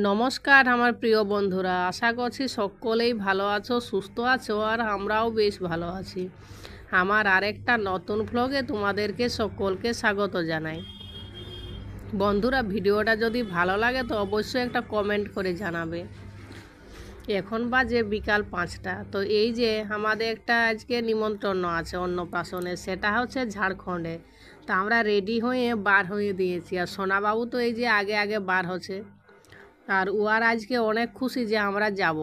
নমস্কার আমার প্রিয় বন্ধুরা, আশা করছি সকলেই ভালো আছো, সুস্থ আছো, আর আমরাও বেশ ভালো আছি। আমার আরেকটা নতুন ভ্লগে তোমাদেরকে সকলকে স্বাগত জানাই। বন্ধুরা, ভিডিওটা যদি ভালো লাগে তো অবশ্যই একটা কমেন্ট করে জানাবে। এখন বাজে বিকাল 5টা। তো এই যে আমাদের একটা আজকে নিমন্ত্রণ আছে অন্নপ্রাশনে, সেটা হচ্ছে ঝাড়খণ্ডে। তো আমরা রেডি হয়ে বার হয়ে দিয়েছি, আর সোনাবাবু তো এই যে আগে আগে বার হচ্ছে। আর ওর আজকে অনেক খুশি যে আমরা যাব,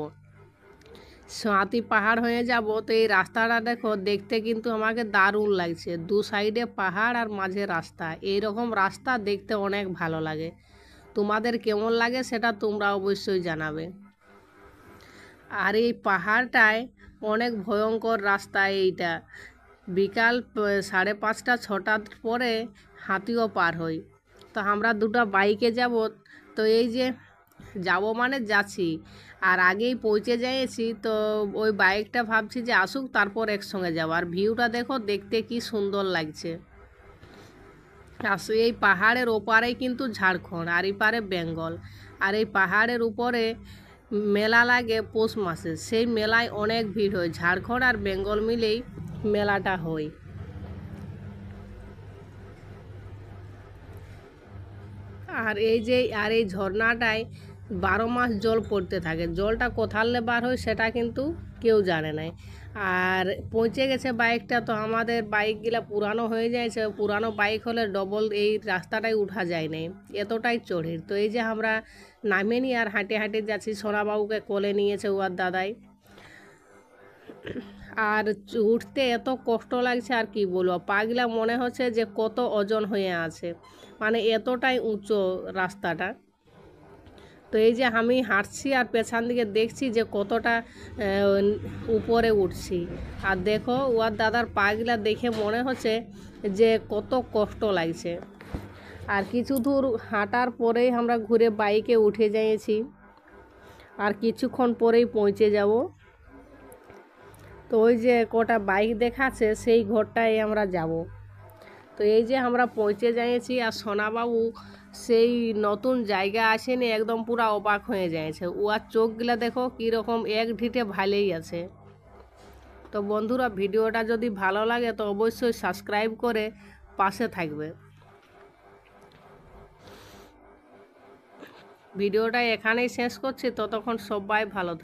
সাঁতি পাহাড় হয়ে যাব। তো এই রাস্তাটা দেখো, দেখতে কিন্তু আমাকে দারুণ লাগছে। দু সাইডে পাহাড় আর মাঝে রাস্তা, এই রকম রাস্তা দেখতে অনেক ভালো লাগে। তোমাদের কেমন লাগে সেটা তোমরা অবশ্যই জানাবে। আর এই পাহাড়টায় অনেক ভয়ঙ্কর রাস্তা এইটা। বিকাল 5:30-6টার পরে হাতিও পার হয়। তো আমরা দুটো বাইকে যাব। তো এই যে যাব মানে যাচ্ছি, আর আগেই পৌঁছে যাইছি। তো ওই বাইকটা ভাবছি যে আসুক, তারপর একসঙ্গে যাব। আর ভিউটা দেখো, দেখতে কি সুন্দর লাগছে। এই পাহাড়ের ওপারেই কিন্তু ঝাড়খণ্ড, আর এই পারে বেঙ্গল। আর এই পাহাড়ের উপরে মেলা লাগে পৌষ মাসে। সেই মেলায় অনেক ভিড় হয়, ঝাড়খণ্ড আর বেঙ্গল মিলেই মেলাটা হয়। আর এই ঝর্ণাটায় 12 মাস জল পড়তে থাকে। জলটা কোথালে বার হয় সেটা কিন্তু কেউ জানে না। আর পৌঁছে গেছে বাইকটা। তো আমাদের বাইকগুলা পুরানো হয়ে যায়ছে, পুরানো বাইক হলে ডবল এই রাস্তাটায় উঠা যায় না, এতটাই চড়ির। তো এই যে আমরা নামে নি আর হাঁটে হাঁটে যাচ্ছি। সোনাবাবুকে কোলে নিয়েছে ওর দাদাই। আর উঠতে এত কষ্ট লাগছে, আর কি বলবো, পাগলা মনে হচ্ছে যে কত ওজন হয়ে আছে, মানে এতটাই উঁচু রাস্তাটা। তো এই যে আমি হাঁটছি আর পেছন দিকে দেখছি যে কতটা উপরে উঠছি। আর দেখো ওর দাদার পাগলা দেখে মনে হচ্ছে যে কত কষ্ট লাগছে। আর কিছু দূর হাঁটার পরেই আমরা ঘুরে বাইকে উঠে যাইছি, আর কিছুক্ষণ পরেই পৌঁছে যাব। তো ওই যে কটা বাইক দেখাচ্ছে সেই ঘরটায় আমরা যাব। তো এই যে আমরা পৌঁছে যাইছি, আর সোনাবাবু সেই নতুন জায়গা আসেনি, একদম পুরা অবাক হয়ে যাচ্ছে। ওর চোখগুলা দেখো কীরকম এক ঢিটে ভালোই আছে। তো বন্ধুরা, ভিডিওটা যদি ভালো লাগে তো অবশ্যই সাবস্ক্রাইব করে পাশে থাকবে। ভিডিওটা এখানেই শেষ করছি, ততক্ষণ সবাই ভালো থাকবে।